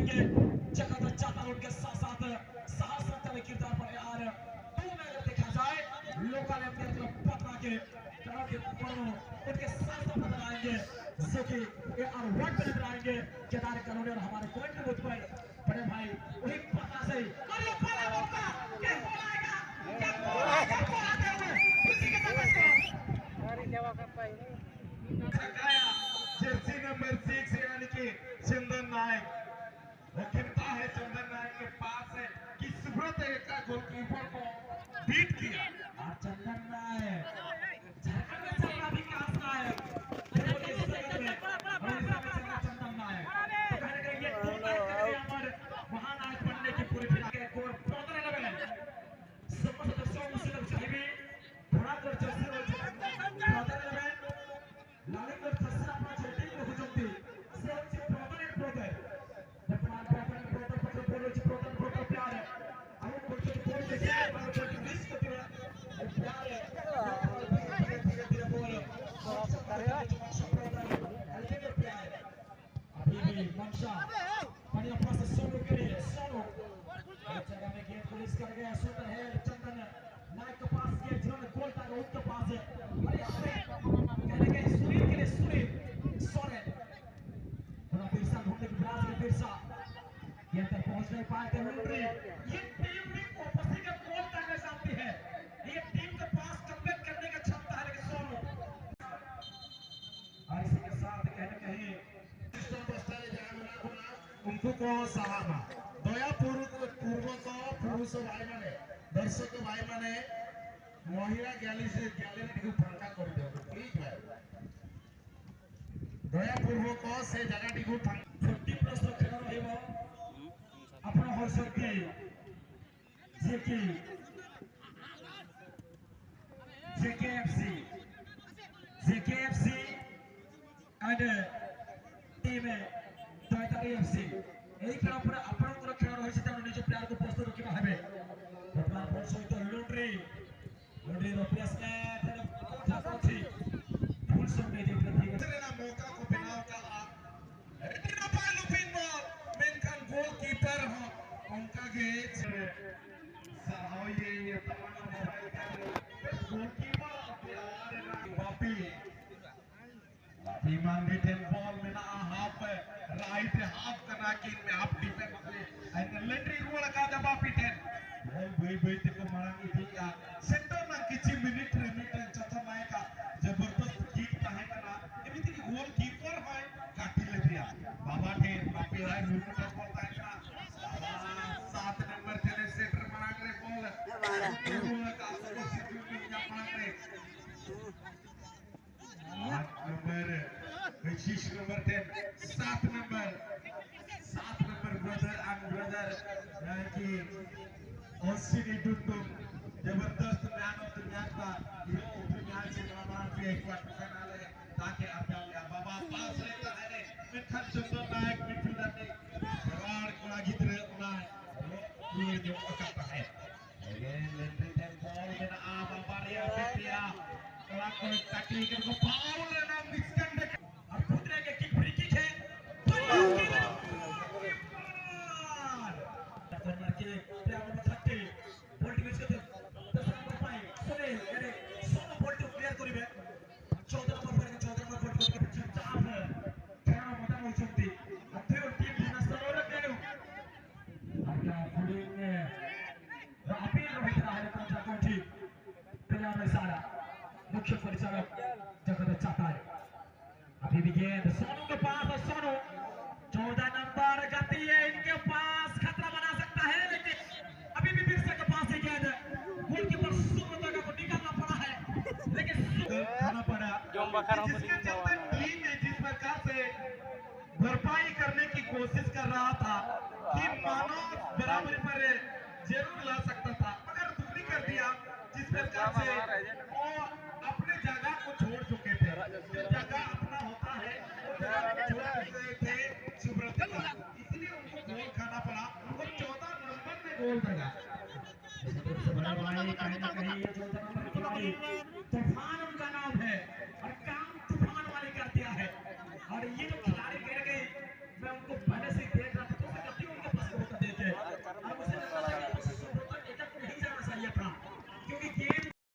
करेंगे जगत चाहता है उनके साथ साथ साहस रखते हुए किरदार पर यार तो में अगर देखा जाए लोकल अपने तरफ पकड़ा के उनके साथ साथ नजर आएंगे जो कि और वर्ड पे नजर आएंगे केदार करोड़े और हमारे कमेंट्री बूथ पर बड़े भाई वही पता से और ये बोला बोलता क्या बोलाएगा क्या बोलाएगा बोलाते हुए किसी के साथ गाड़ी सेवा कर पाई जर्सी नंबर 6 यानी कि चंदन नायक वो खेलता है चंदन नायक के पास है कि सुब्रत का गोलकीपर को बीट किया और चंदन नायक झारखंड में चल रहा विकास नायक चंदन नायक ये दो नायक महान नायक बनने की पूरी फिर के कोर प्रोग्राम लेवल है समस्त दर्शकों मुस्लिम चाहिए थोड़ा कर जर्सी प्रोग्राम लेवल लालिंगर दसरा अपना छोटी को हुजूमती सेवची प्रोग्राम प्रोग्राम वर्तमान प्रोग्राम पत्र बोलो जी प्रोग्राम प्यार है हम बोलते हैं बोल देखिए बार बार रिस्क करते हैं प्यार है धीरे बोलो अभी भी मंशा बढ़िया पास सोनू के लिए सोनू जगह में गेंद पुलिस कर गया सुंदर है चंदन नायक के पास किया जिन्होंने गोल था उनके पास है अरे कहने के सुनील के लिए सुनील सोरेन बड़ा फिरसा ढूंढने की प्रयास में फिरसा ये तक पहुंच नहीं पाए थे लुंड्री ये टीम भी वापसी का गोल करना चाहती है ये टीम के पास कमबैक करने का क्षमता है लेकिन सोनू और इसी के साथ कहने कहीं उनको को सहामा दया पूर्वक पुरुष भाई माने दर्शक भाई माने महिला गैलरी को फांका कर दो ठीक है दया पूर्वक से जगह टी को 50 प्लस खेल रहिबो अपना हर्षद की जेकेएफसी एंड टीम टॉयटारी एफसी এই খেলা পরে আপনাদের খেলা রয়েছে তার নিজ প্লেয়ার को প্রস্তুত রখিবা হবে বর্তমান বল সহিত লন্ড্রি রপিয়াস ने কথা করছি ফুল সঙ্গে দেখতে ঠিক আছে ना मौका को बिनाव का एटिना पाए लुपिंग बॉल मेनखान गोलकीपर हो उनका गेट सहाव ये तमन्ना मोबाइल का गोलकीपर प्यार वापी ईमान रिटर्न बॉल में ना हाफ राइट हाफ करना कि में हाफ डिफेंस में एंड लेंड्री गोल का जवाब पिटे बॉल बई ते को मारंगी थी या सेंटर ना किछि मिनट चौथा नाय का जबरदस्त किक है ना एमिति की गोल कीपर है काटी ले दिया बाबा थे बापी राय लुट बोलता है ना 7 नंबर चले सेंटर मांग रहे बॉल गोल का उसको सिक्योरिटी या मांग रहे 8 number 26 number 10 7 number brother and brother की ओसिनी डुंडुम जबरदस्त मैन ऑफ द मैच का ये ऊपर मैच से हमारा भी एक क्वार्टर फाइनल है ताकि आप बाबा पास रहता है रे मिथन चंद्र नायक मिडफील्डर ने जवार कोला गिद्रे उना ये जो करता है अगेन लेंड्री टेन बॉल में आ बाबा रिया पेटिया कोला को टैकलिंग को फाउल ना मिस करने और खुदरे के किक फ्री किक है कॉर्नर के player number 30 ball T miss करते 10 नंबर पाए सुनील यानी सोनो बॉल टू क्लियर करिवे 14 नंबर पर 14 नंबर बॉल को पिछे चाप खेला मत होचंती अथे टीम बिना सरोवर केनु आका फुलिंग अपील रोहित रहा है कोचा कोठी प्लेयर में सारा मुख्य परिचालक जगत चाहता है अभी भी गेंद सोनू के पास और सोनू 14 नंबर गति है इनके पास खतरा बना सकता है लेकिन अभी भी बिरसा के पास है गेंद गोलकीपर सुब्रत को निकालना पड़ा है लेकिन खाना पड़ा जिसके चलते टीम ने जिस प्रकार से भरपाई करने की कोशिश कर रहा था कि मानो बराबरी पर जरूर ला सकता था मगर दुगनी कर दिया जिस प्रकार से वो अपने जगह को छोड़ चुके थे जो जगह अपना होता है वो जगह छोड़ चुके थे सुब्रत इसलिए उनको गोल खाना पड़ा और 14 नंबर में गोल लगा बड़ा भाई कहीं ना कहीं